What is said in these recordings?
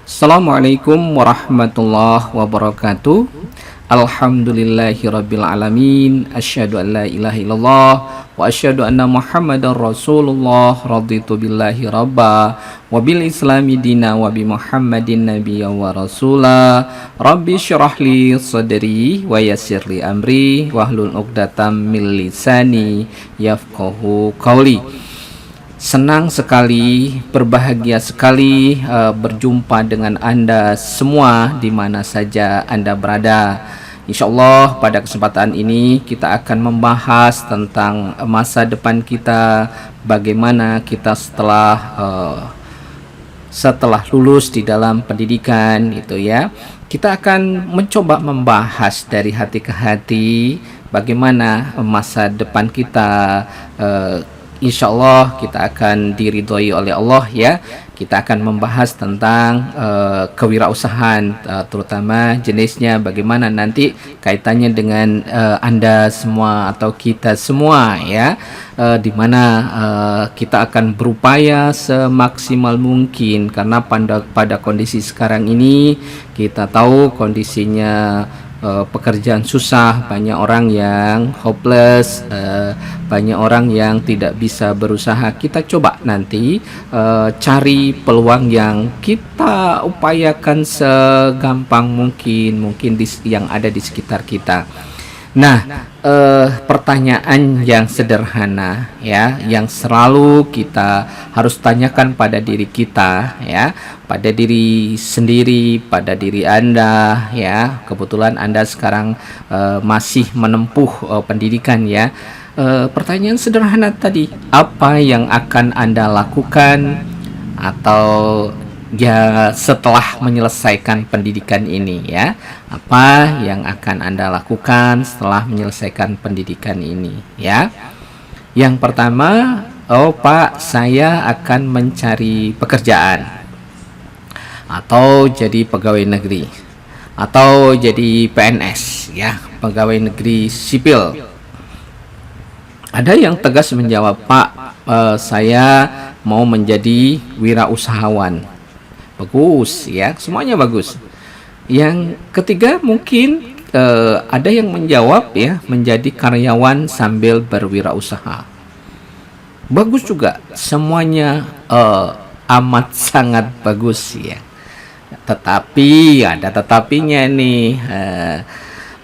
Assalamualaikum warahmatullahi wabarakatuh. Alhamdulillahirabbil alamin. Asyhadu an la ilaha illallah wa asyhadu anna Muhammadar Rasulullah. Raditu billahi rabba wa bil islami dina wa bi Muhammadin nabiyya wa rasula. Rabbi syrah li sadri wa yassir li amri wahlul 'uqdatam min lisani yafqahu qawli. Senang sekali, berbahagia sekali berjumpa dengan Anda semua di mana saja Anda berada. Insya Allah pada kesempatan ini kita akan membahas tentang masa depan kita, bagaimana kita setelah lulus di dalam pendidikan gitu ya. Kita akan mencoba membahas dari hati ke hati bagaimana masa depan kita. Insya Allah kita akan diridhoi oleh Allah ya. Kita akan membahas tentang kewirausahaan, terutama jenisnya, bagaimana nanti kaitannya dengan Anda semua atau kita semua ya, di mana kita akan berupaya semaksimal mungkin karena pada kondisi sekarang ini kita tahu kondisinya pekerjaan susah, banyak orang yang hopeless, banyak orang yang tidak bisa berusaha. Kita coba nanti cari peluang yang kita upayakan segampang mungkin yang ada di sekitar kita. Nah, pertanyaan yang sederhana ya, yang selalu kita harus tanyakan pada diri kita ya, pada diri sendiri, pada diri Anda ya. Kebetulan Anda sekarang masih menempuh pendidikan ya. Pertanyaan sederhana tadi, apa yang akan Anda lakukan atau ya setelah menyelesaikan pendidikan ini ya, apa yang akan Anda lakukan setelah menyelesaikan pendidikan ini ya. Yang pertama, Pak, saya akan mencari pekerjaan atau jadi pegawai negeri atau jadi PNS ya, pegawai negeri sipil. Ada yang tegas menjawab, Pak, saya mau menjadi wirausahawan. Bagus ya, semuanya bagus. Yang ketiga mungkin ada yang menjawab ya, menjadi karyawan sambil berwirausaha. Bagus juga, semuanya amat sangat bagus ya. Tetapi ada tetapinya nih.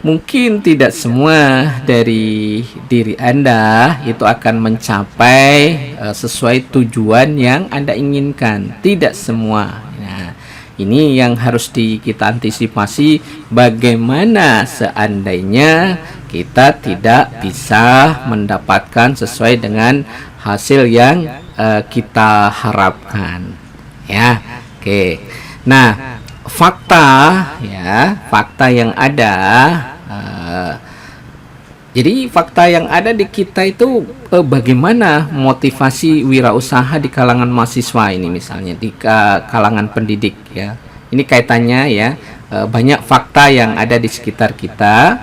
Mungkin tidak semua dari diri Anda itu akan mencapai sesuai tujuan yang Anda inginkan. Tidak semua. Nah, ini yang harus kita antisipasi, bagaimana seandainya kita tidak bisa mendapatkan sesuai dengan hasil yang kita harapkan. Ya, oke. Nah, fakta yang ada. Jadi fakta yang ada di kita itu bagaimana motivasi wirausaha di kalangan mahasiswa ini, misalnya di kalangan pendidik ya. Ini kaitannya ya, banyak fakta yang ada di sekitar kita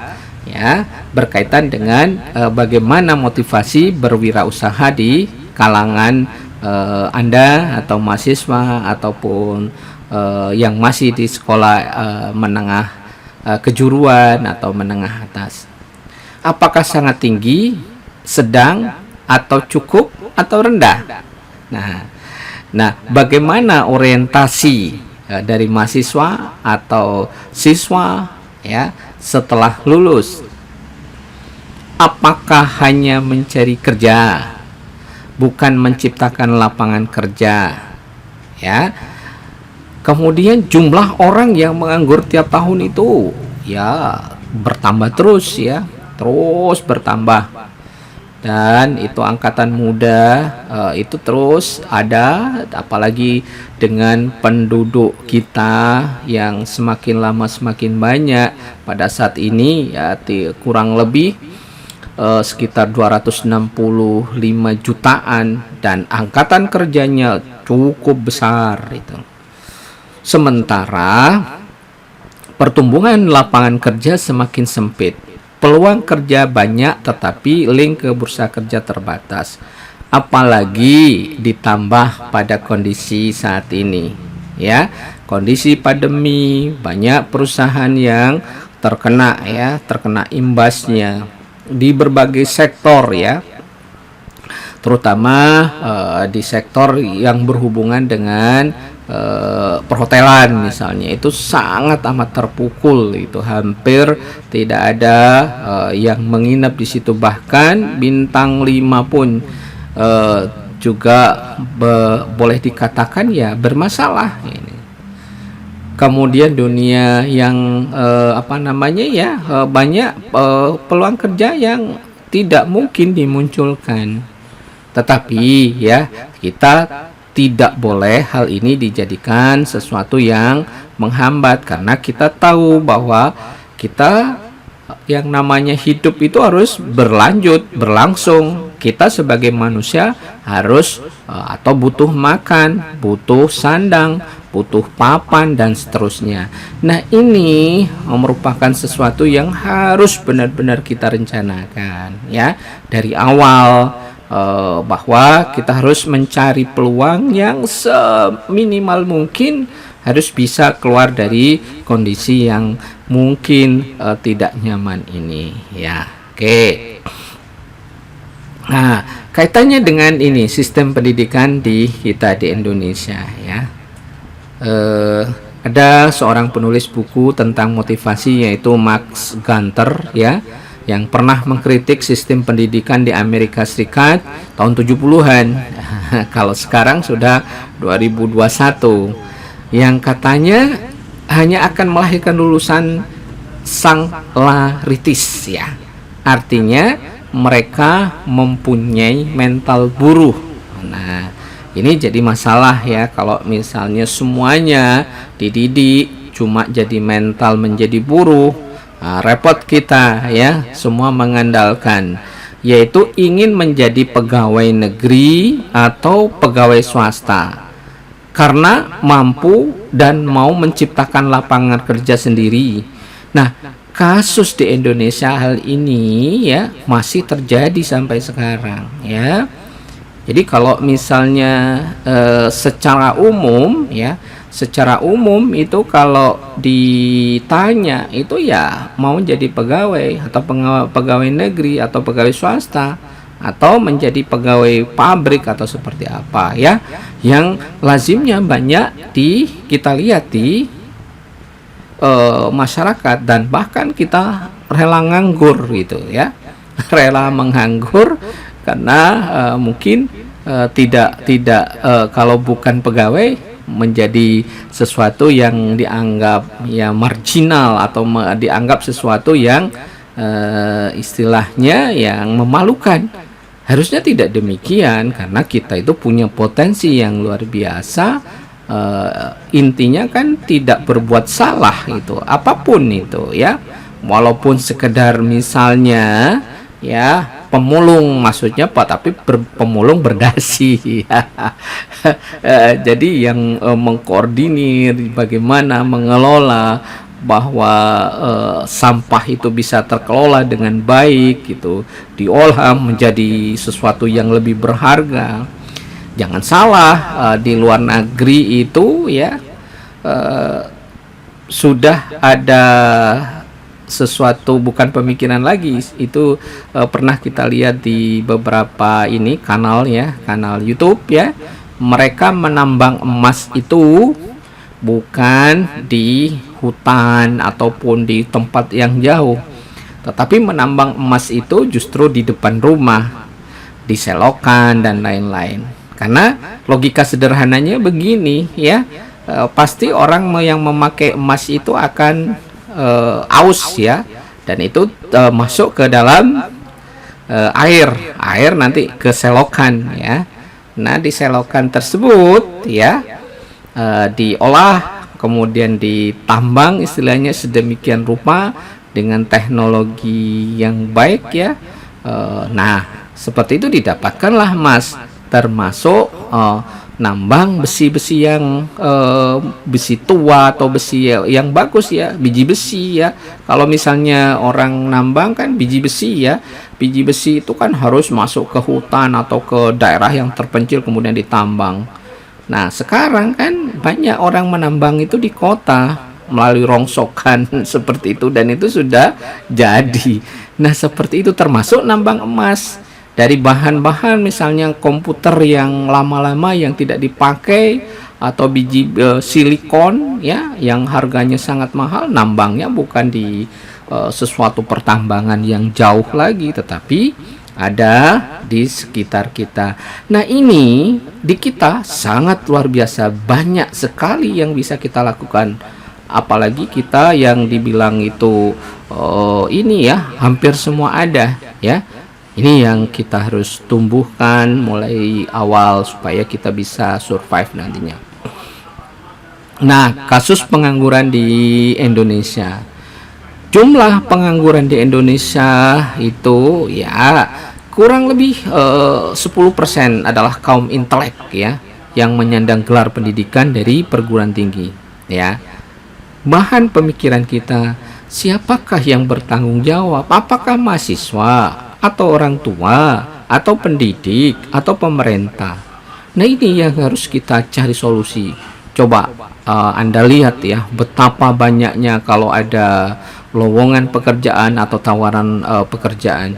ya, berkaitan dengan bagaimana motivasi berwirausaha di kalangan Anda atau mahasiswa ataupun yang masih di sekolah menengah kejuruan atau menengah atas. Apakah sangat tinggi, sedang, atau cukup, atau rendah? Nah, bagaimana orientasi dari mahasiswa atau siswa ya setelah lulus? Apakah hanya mencari kerja, bukan menciptakan lapangan kerja? Ya. Kemudian jumlah orang yang menganggur tiap tahun itu ya bertambah terus ya, terus bertambah. Dan itu angkatan muda itu terus ada, apalagi dengan penduduk kita yang semakin lama semakin banyak. Pada saat ini ya kurang lebih sekitar 265 jutaan dan angkatan kerjanya cukup besar itu. Sementara pertumbuhan lapangan kerja semakin sempit, peluang kerja banyak tetapi link ke bursa kerja terbatas. Apalagi ditambah pada kondisi saat ini ya. Kondisi pandemi, banyak perusahaan yang terkena terkena imbasnya di berbagai sektor ya, terutama di sektor yang berhubungan dengan perhotelan misalnya, itu sangat amat terpukul, itu hampir tidak ada yang menginap di situ, bahkan bintang 5 pun juga boleh dikatakan ya bermasalah ini. Kemudian dunia yang banyak peluang kerja yang tidak mungkin dimunculkan. Tetapi ya, kita tidak boleh hal ini dijadikan sesuatu yang menghambat, karena kita tahu bahwa kita yang namanya hidup itu harus berlanjut, berlangsung. Kita sebagai manusia harus atau butuh makan, butuh sandang, butuh papan, dan seterusnya. Nah, ini merupakan sesuatu yang harus benar-benar kita rencanakan ya dari awal, bahwa kita harus mencari peluang yang seminimal mungkin, harus bisa keluar dari kondisi yang mungkin tidak nyaman ini ya. Oke. Nah, kaitannya dengan ini sistem pendidikan di kita di Indonesia ya. Ada seorang penulis buku tentang motivasi, yaitu Max Gunter ya, yang pernah mengkritik sistem pendidikan di Amerika Serikat tahun 70-an. Kalau sekarang sudah 2021, yang katanya hanya akan melahirkan lulusan sanglaritis ya. Artinya mereka mempunyai mental buruh. Nah, ini jadi masalah ya, kalau misalnya semuanya dididik cuma jadi mental menjadi buruh. Nah, repot kita ya, semua mengandalkan yaitu ingin menjadi pegawai negeri atau pegawai swasta karena mampu dan mau menciptakan lapangan kerja sendiri. Nah, kasus di Indonesia hal ini ya masih terjadi sampai sekarang ya. Jadi kalau misalnya secara umum ya, secara umum itu kalau ditanya itu ya mau jadi pegawai atau pegawai negeri atau pegawai swasta atau menjadi pegawai pabrik atau seperti apa ya, yang lazimnya banyak kita lihat di masyarakat, dan bahkan kita rela nganggur gitu ya, rela menganggur karena mungkin tidak kalau bukan pegawai menjadi sesuatu yang dianggap ya marginal atau dianggap sesuatu yang istilahnya yang memalukan. Harusnya tidak demikian, karena kita itu punya potensi yang luar biasa. Intinya kan tidak berbuat salah itu apapun itu ya, walaupun sekedar misalnya ya pemulung, maksudnya Pak, tapi pemulung berdasi ya. Jadi yang mengkoordinir bagaimana mengelola bahwa sampah itu bisa terkelola dengan baik gitu, diolah menjadi sesuatu yang lebih berharga. Jangan salah, di luar negeri itu ya sudah ada sesuatu, bukan pemikiran lagi, itu pernah kita lihat di beberapa ini kanal ya, kanal YouTube ya, mereka menambang emas itu bukan di hutan ataupun di tempat yang jauh, tetapi menambang emas itu justru di depan rumah, di selokan dan lain-lain. Karena logika sederhananya begini ya, pasti orang yang memakai emas itu akan aus ya, dan itu masuk ke dalam air nanti ke selokan ya. Nah, di selokan tersebut ya diolah, kemudian ditambang istilahnya sedemikian rupa dengan teknologi yang baik ya. Nah, seperti itu didapatkanlah emas, termasuk nambang besi-besi yang besi tua atau besi yang bagus ya, biji besi ya. Kalau misalnya orang nambang kan biji besi ya, biji besi itu kan harus masuk ke hutan atau ke daerah yang terpencil kemudian ditambang. Nah, sekarang kan banyak orang menambang itu di kota melalui rongsokan seperti itu, dan itu sudah jadi. Nah, seperti itu termasuk nambang emas dari bahan-bahan misalnya komputer yang lama-lama yang tidak dipakai, atau biji silikon ya yang harganya sangat mahal, nambangnya bukan di sesuatu pertambangan yang jauh lagi, tetapi ada di sekitar kita. Nah, ini di kita sangat luar biasa, banyak sekali yang bisa kita lakukan. Apalagi kita yang dibilang itu ini ya hampir semua ada ya. Ini yang kita harus tumbuhkan mulai awal supaya kita bisa survive nantinya. Nah, kasus pengangguran di Indonesia. Jumlah pengangguran di Indonesia itu ya kurang lebih 10% adalah kaum intelek ya yang menyandang gelar pendidikan dari perguruan tinggi ya. Bahan pemikiran kita, siapakah yang bertanggung jawab? Apakah mahasiswa atau orang tua atau pendidik atau pemerintah? Nah, ini yang harus kita cari solusi. Coba Anda lihat ya betapa banyaknya kalau ada lowongan pekerjaan atau tawaran pekerjaan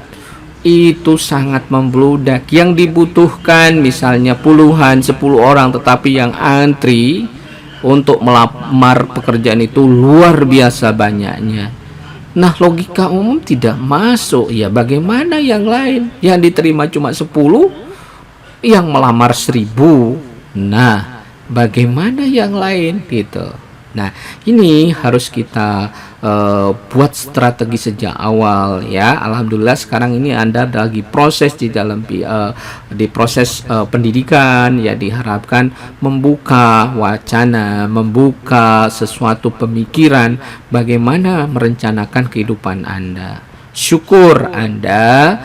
itu sangat membludak. Yang dibutuhkan misalnya puluhan 10 orang, tetapi yang antri untuk melamar pekerjaan itu luar biasa banyaknya. Nah, logika umum tidak masuk ya. Bagaimana yang lain yang diterima cuma 10, yang melamar 10? Nah, bagaimana yang lain gitu. Nah, ini harus kita buat strategi sejak awal ya. Alhamdulillah sekarang ini Anda lagi proses di dalam di proses pendidikan ya, diharapkan membuka wacana, membuka sesuatu pemikiran bagaimana merencanakan kehidupan Anda. Syukur Anda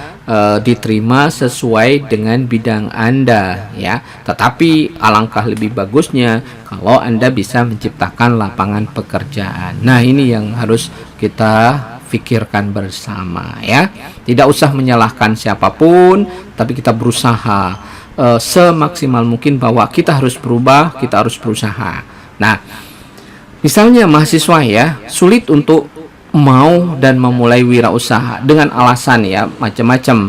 diterima sesuai dengan bidang Anda ya. Tetapi alangkah lebih bagusnya kalau Anda bisa menciptakan lapangan pekerjaan. Nah, ini yang harus kita pikirkan bersama ya. Tidak usah menyalahkan siapapun, tapi kita berusaha semaksimal mungkin bahwa kita harus berubah, kita harus berusaha. Nah, misalnya mahasiswa ya, sulit untuk mau dan memulai wirausaha dengan alasan ya macam-macam.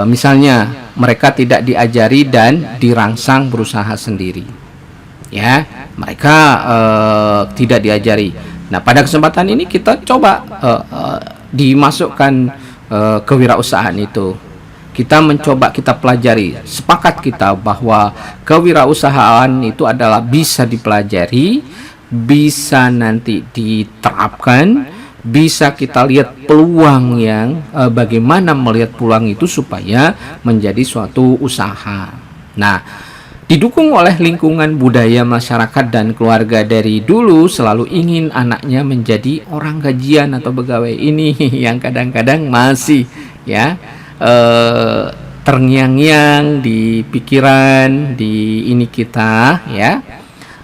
Misalnya mereka tidak diajari dan dirangsang berusaha sendiri ya, mereka tidak diajari. Nah, pada kesempatan ini kita coba dimasukkan kewirausahaan itu. Kita mencoba, kita pelajari, sepakat kita bahwa kewirausahaan itu adalah bisa dipelajari, bisa nanti diterapkan, bisa kita lihat peluang yang bagaimana melihat peluang itu supaya menjadi suatu usaha. Nah, didukung oleh lingkungan budaya masyarakat dan keluarga dari dulu selalu ingin anaknya menjadi orang gajian atau pegawai. Ini yang kadang-kadang masih ya terngiang-ngiang di pikiran, di ini kita ya,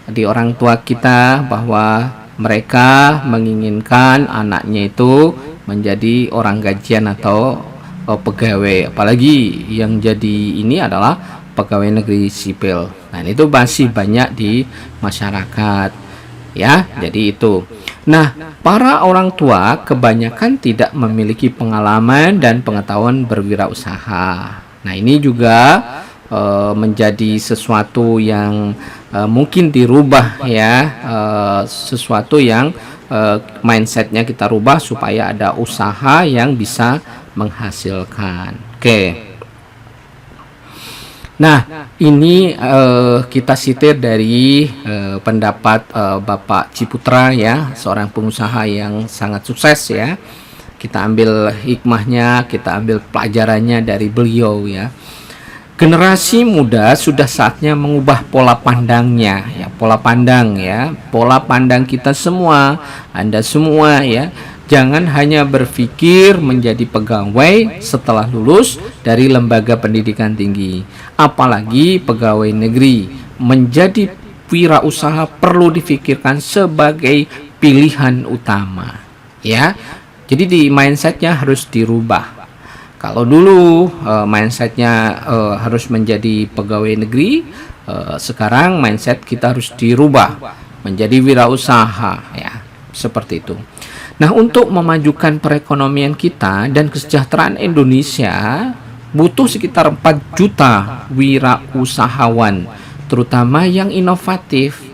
di orang tua kita, bahwa mereka menginginkan anaknya itu menjadi orang gajian atau pegawai, apalagi yang jadi ini adalah pegawai negeri sipil. Nah, itu masih banyak di masyarakat ya. Jadi itu. Nah, para orang tua kebanyakan tidak memiliki pengalaman dan pengetahuan berwirausaha. Nah, ini juga menjadi sesuatu yang mungkin dirubah ya, sesuatu yang mindsetnya kita rubah supaya ada usaha yang bisa menghasilkan. Oke. Nah, ini kita sitir dari pendapat Bapak Ciputra ya, seorang pengusaha yang sangat sukses ya. Kita ambil hikmahnya, kita ambil pelajarannya dari beliau ya. Generasi muda sudah saatnya mengubah pola pandangnya ya, pola pandang ya, pola pandang kita semua, Anda semua ya. Jangan hanya berpikir menjadi pegawai setelah lulus dari lembaga pendidikan tinggi, apalagi pegawai negeri. Menjadi wirausaha perlu difikirkan sebagai pilihan utama ya. Jadi di mindsetnya harus dirubah. Kalau dulu mindsetnya harus menjadi pegawai negeri, Sekarang mindset kita harus dirubah menjadi wirausaha, ya, seperti itu. Nah, untuk memajukan perekonomian kita dan kesejahteraan Indonesia, butuh sekitar 4 juta wirausahawan, terutama yang inovatif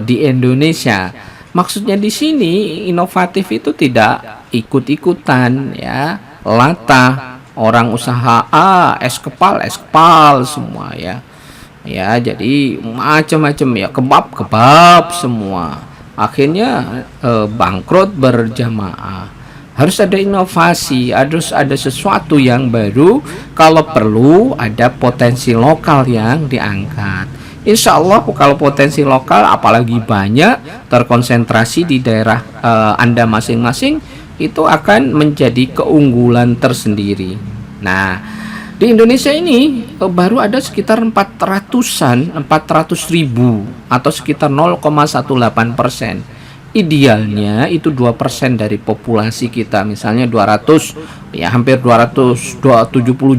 di Indonesia. Maksudnya di sini inovatif itu tidak ikut-ikutan, ya, latah orang usaha es kepal semua, ya. Ya, jadi macam-macam, ya, kebab semua. Akhirnya bangkrut berjamaah. Harus ada inovasi, harus ada sesuatu yang baru. Kalau perlu ada potensi lokal yang diangkat. Insya Allah kalau potensi lokal apalagi banyak terkonsentrasi di daerah Anda masing-masing, itu akan menjadi keunggulan tersendiri. Nah, di Indonesia ini baru ada sekitar 400.000 atau sekitar 0,18%. Idealnya itu 2% dari populasi kita, misalnya 200, ya hampir 270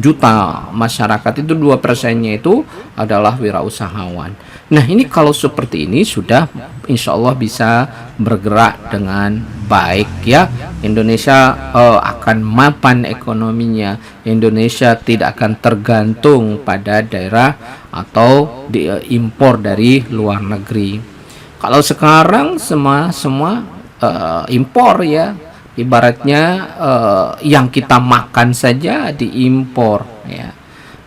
juta masyarakat, itu 2%-nya itu adalah wirausahawan. Nah, ini kalau seperti ini sudah insya Allah bisa bergerak dengan baik, ya. Indonesia akan mapan ekonominya. Indonesia tidak akan tergantung pada daerah atau impor dari luar negeri. Kalau sekarang semua impor, ya, ibaratnya yang kita makan saja diimpor, ya.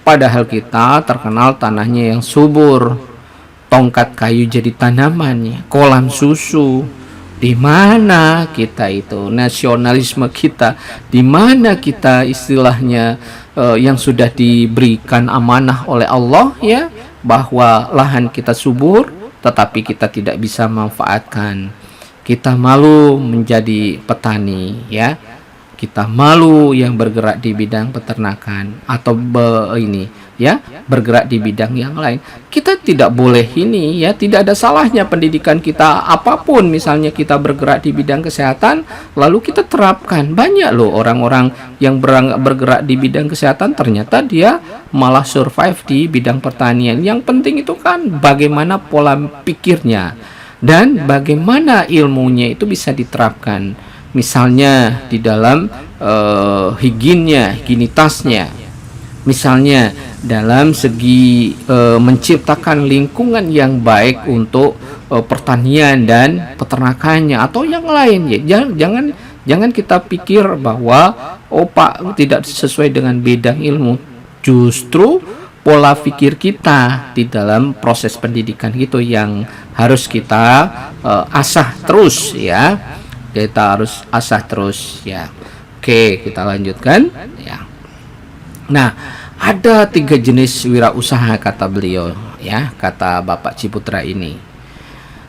Padahal kita terkenal tanahnya yang subur, tongkat kayu jadi tanaman, ya, kolam susu. Di mana kita itu nasionalisme kita? Di mana kita istilahnya yang sudah diberikan amanah oleh Allah, ya, bahwa lahan kita subur, tetapi kita tidak bisa manfaatkan. Kita malu menjadi petani, ya. Kita malu yang bergerak di bidang peternakan atau bergerak di bidang yang lain. Kita tidak boleh ini, ya, tidak ada salahnya pendidikan kita apapun, misalnya kita bergerak di bidang kesehatan, lalu kita terapkan. Banyak loh orang-orang yang bergerak di bidang kesehatan ternyata dia malah survive di bidang pertanian. Yang penting itu kan bagaimana pola pikirnya dan bagaimana ilmunya itu bisa diterapkan. Misalnya di dalam higienitasnya, misalnya dalam segi menciptakan lingkungan yang baik untuk pertanian dan peternakannya atau yang lain, ya. Jangan kita pikir bahwa Pak tidak sesuai dengan bidang ilmu. Justru pola pikir kita di dalam proses pendidikan itu yang harus kita asah terus, ya. Kita harus asah terus, ya. Oke, kita lanjutkan, ya. Nah, ada 3 jenis wirausaha kata beliau, ya, kata Bapak Ciputra ini.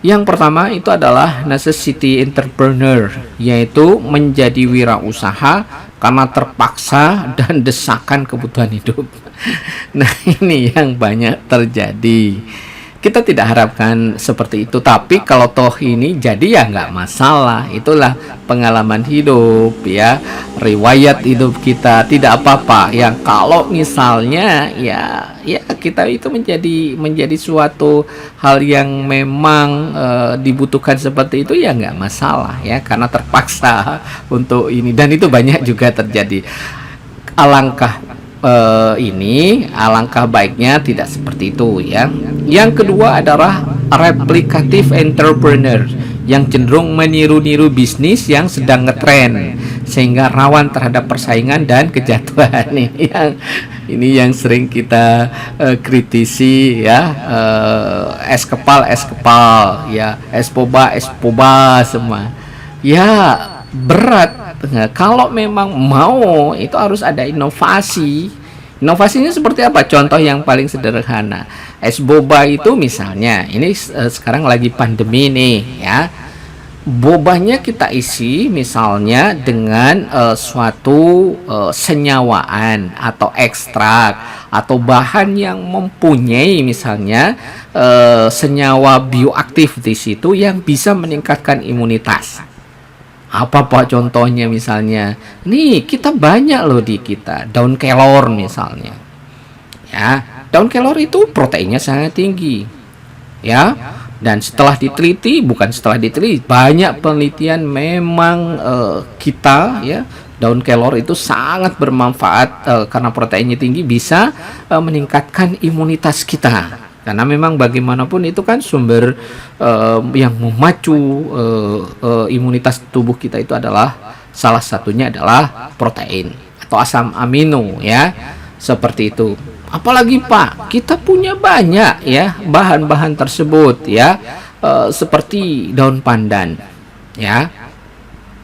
Yang pertama itu adalah necessity entrepreneur, yaitu menjadi wirausaha karena terpaksa dan desakan kebutuhan hidup. Nah, ini yang banyak terjadi. Kita tidak harapkan seperti itu, tapi kalau toh ini jadi ya nggak masalah. Itulah pengalaman hidup, ya, riwayat hidup kita, tidak apa-apa. Ya, kalau misalnya ya kita itu menjadi suatu hal yang memang dibutuhkan seperti itu, ya nggak masalah, ya, karena terpaksa untuk ini, dan itu banyak juga terjadi. Alangkah baiknya tidak seperti itu, ya. Yang kedua adalah replikatif entrepreneur, yang cenderung meniru-niru bisnis yang sedang ngetren sehingga rawan terhadap persaingan dan kejatuhan. Ini yang sering kita kritisi, ya. Es kepal, ya, es boba semua. Ya, berat. Kalau memang mau, itu harus ada inovasi. Inovasinya seperti apa? Contoh yang paling sederhana, es boba itu misalnya, ini sekarang lagi pandemi nih, ya. Bobanya kita isi misalnya dengan suatu senyawaan atau ekstrak atau bahan yang mempunyai misalnya senyawa bioaktif di situ yang bisa meningkatkan imunitas. Apa Pak contohnya? Misalnya nih, kita banyak loh di kita daun kelor misalnya, ya. Daun kelor itu proteinnya sangat tinggi, ya. Dan setelah diteliti, bukan setelah diteliti, banyak penelitian memang kita ya daun kelor itu sangat bermanfaat karena proteinnya tinggi, bisa meningkatkan imunitas kita. Karena memang bagaimanapun itu kan sumber yang memacu imunitas tubuh kita itu adalah salah satunya adalah protein atau asam amino ya. Seperti itu. Apalagi Pak, kita punya banyak ya bahan-bahan tersebut ya, seperti daun pandan ya.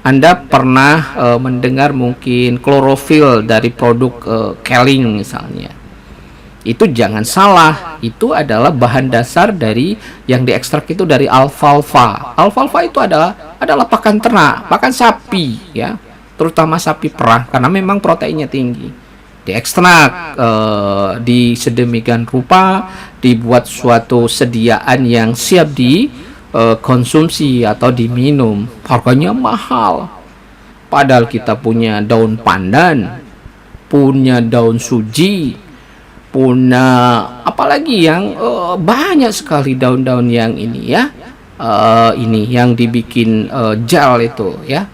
Anda pernah mendengar mungkin klorofil dari produk Keling misalnya. Itu jangan salah, itu adalah bahan dasar dari yang diekstrak itu dari alfalfa. Alfalfa itu adalah pakan ternak, pakan sapi ya, terutama sapi perah karena memang proteinnya tinggi. Diekstrak di sedemikian rupa, dibuat suatu sediaan yang siap dikonsumsi atau diminum. Harganya mahal. Padahal kita punya daun pandan, punya daun suji, punya apalagi yang banyak sekali daun-daun yang ini ya. Ini yang dibikin gel itu ya.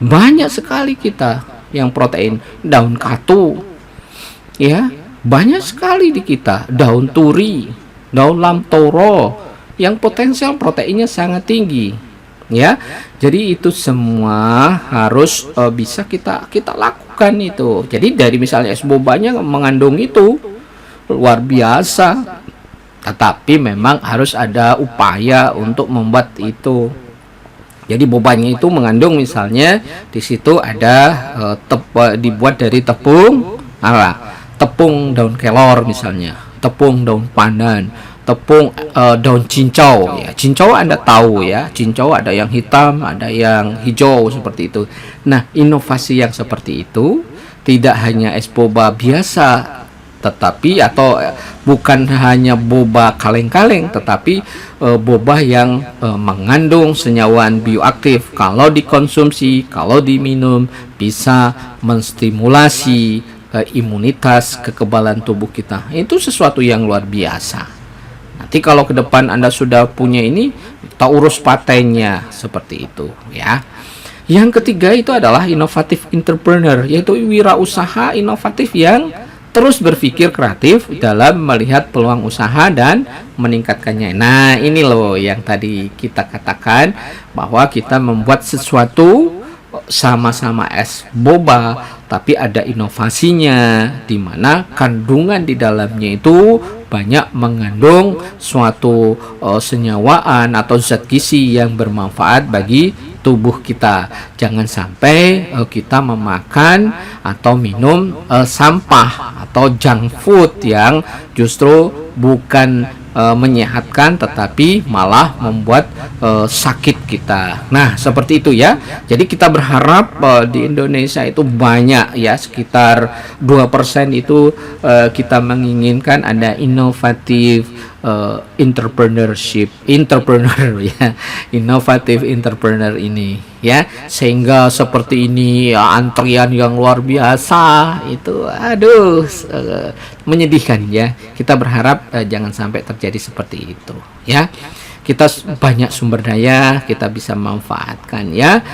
Banyak sekali kita yang protein. Daun katu ya, banyak sekali di kita. Daun turi, daun lamtoro yang potensial proteinnya sangat tinggi ya. Jadi itu semua harus bisa kita lakukan itu. Jadi dari misalnya es bobanya mengandung itu luar biasa, tetapi memang harus ada upaya untuk membuat itu. Jadi bobanya itu mengandung misalnya di situ ada dibuat dari tepung tepung daun kelor misalnya, tepung daun pandan, tepung daun cincau ya. Cincau Anda tahu ya, cincau ada yang hitam, ada yang hijau seperti itu. Nah, inovasi yang seperti itu tidak hanya es boba biasa, tetapi atau bukan hanya boba kaleng-kaleng, tetapi boba yang mengandung senyawa bioaktif. Kalau dikonsumsi, kalau diminum, bisa menstimulasi imunitas, kekebalan tubuh kita. Itu sesuatu yang luar biasa. Nanti kalau ke depan Anda sudah punya ini, kita urus patennya seperti itu ya. Yang ketiga itu adalah inovatif entrepreneur, yaitu wirausaha inovatif yang terus berpikir kreatif dalam melihat peluang usaha dan meningkatkannya. Nah, ini loh yang tadi kita katakan bahwa kita membuat sesuatu sama-sama es boba, tapi ada inovasinya di mana kandungan di dalamnya itu banyak mengandung suatu senyawaan atau zat gizi yang bermanfaat bagi tubuh kita. Jangan sampai kita memakan atau minum sampah atau junk food yang justru bukan menyehatkan tetapi malah membuat sakit kita. Nah, seperti itu ya. Jadi kita berharap di Indonesia itu banyak ya, sekitar 2% itu kita menginginkan ada inovatif entrepreneur ya, inovatif entrepreneur ini ya, sehingga seperti ini ya, antrian yang luar biasa itu aduh menyedihkan ya. Kita berharap jangan sampai terjadi seperti itu ya. Kita banyak sumber daya, kita bisa manfaatkan ya,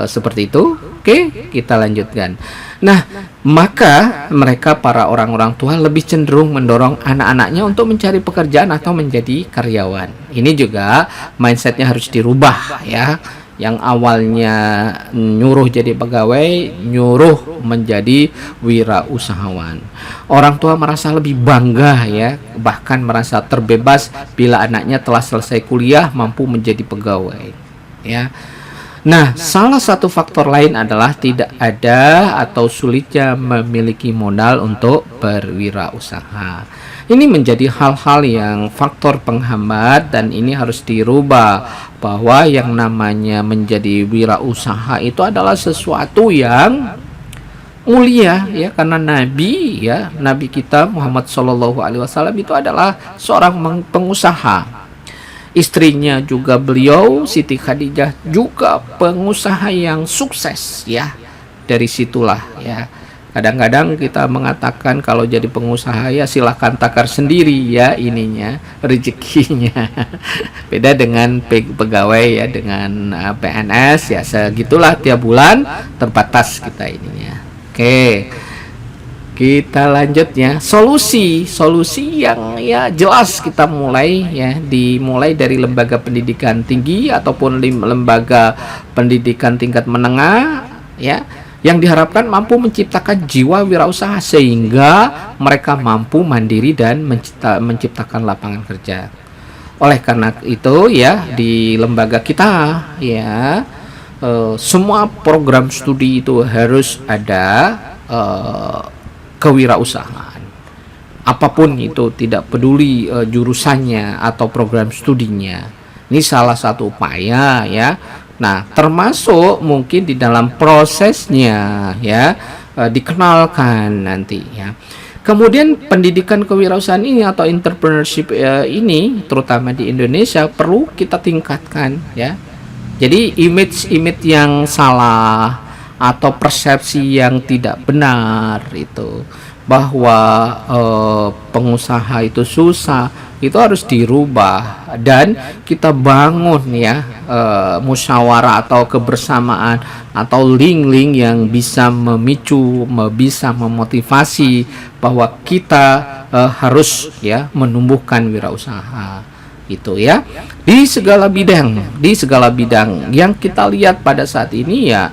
seperti itu. Oke, kita lanjutkan. Nah, maka mereka para orang-orang tua lebih cenderung mendorong anak-anaknya untuk mencari pekerjaan atau menjadi karyawan. Ini juga mindsetnya harus dirubah ya. Yang awalnya nyuruh jadi pegawai, nyuruh menjadi wirausahawan. Orang tua merasa lebih bangga ya, bahkan merasa terbebas bila anaknya telah selesai kuliah mampu menjadi pegawai ya. Nah, salah satu faktor lain adalah tidak ada atau sulitnya memiliki modal untuk berwirausaha. Ini menjadi hal-hal yang faktor penghambat dan ini harus dirubah, bahwa yang namanya menjadi wirausaha itu adalah sesuatu yang mulia ya, karena Nabi kita Muhammad SAW itu adalah seorang pengusaha. Istrinya juga beliau Siti Khadijah juga pengusaha yang sukses ya. Dari situlah ya Kadang-kadang kita mengatakan kalau jadi pengusaha ya silahkan takar sendiri ya ininya rezekinya. Beda dengan pegawai ya, dengan PNS ya segitulah tiap bulan terbatas kita ininya. Oke. Kita lanjut ya, solusi yang ya jelas kita mulai ya, dimulai dari lembaga pendidikan tinggi ataupun lembaga pendidikan tingkat menengah ya, yang diharapkan mampu menciptakan jiwa wirausaha sehingga mereka mampu mandiri dan menciptakan lapangan kerja. Oleh karena itu ya, di lembaga kita ya, semua program studi itu harus ada kewirausahaan, apapun itu, tidak peduli jurusannya atau program studinya. Ini salah satu upaya ya. Nah, termasuk mungkin di dalam prosesnya ya, dikenalkan nanti ya. Kemudian pendidikan kewirausahaan ini atau entrepreneurship ini terutama di Indonesia perlu kita tingkatkan ya. Jadi image yang salah atau persepsi yang tidak benar itu bahwa pengusaha itu susah, itu harus dirubah dan kita bangun ya musyawarah atau kebersamaan atau link-link yang bisa memicu, bisa memotivasi bahwa kita harus ya menumbuhkan wirausaha itu ya di segala bidang yang kita lihat pada saat ini ya,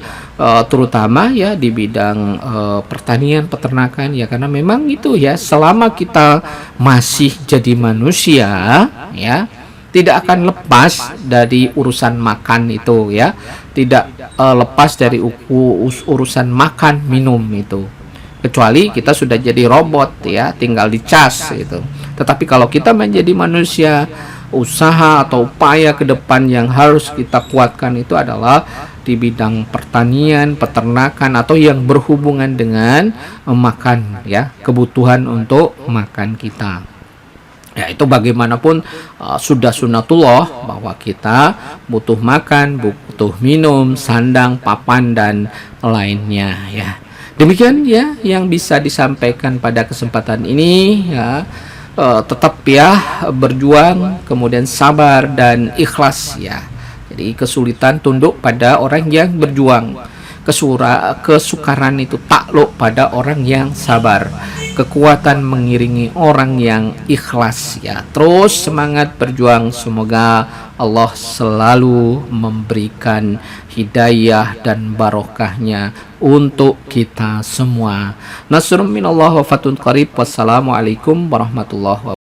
terutama ya di bidang pertanian, peternakan ya, karena memang itu ya, selama kita masih jadi manusia ya, tidak akan lepas dari urusan makan itu ya, tidak lepas dari urusan makan minum itu, kecuali kita sudah jadi robot ya, tinggal dicas itu. Tetapi kalau kita menjadi manusia, usaha atau upaya ke depan yang harus kita kuatkan itu adalah di bidang pertanian, peternakan atau yang berhubungan dengan makan ya, kebutuhan untuk makan kita. Ya, itu bagaimanapun sudah sunatullah bahwa kita butuh makan, butuh minum, sandang, papan dan lainnya ya. Demikian ya yang bisa disampaikan pada kesempatan ini ya. Tetap ya berjuang, kemudian sabar dan ikhlas ya. Jadi kesulitan tunduk pada orang yang berjuang, kesukaran itu takluk pada orang yang sabar, kekuatan mengiringi orang yang ikhlas ya. Terus semangat berjuang, semoga Allah selalu memberikan hidayah dan barokahnya untuk kita semua. Nasrun minallah wa fatun qarib. Wassalamualaikum warahmatullahi wabarakatuh.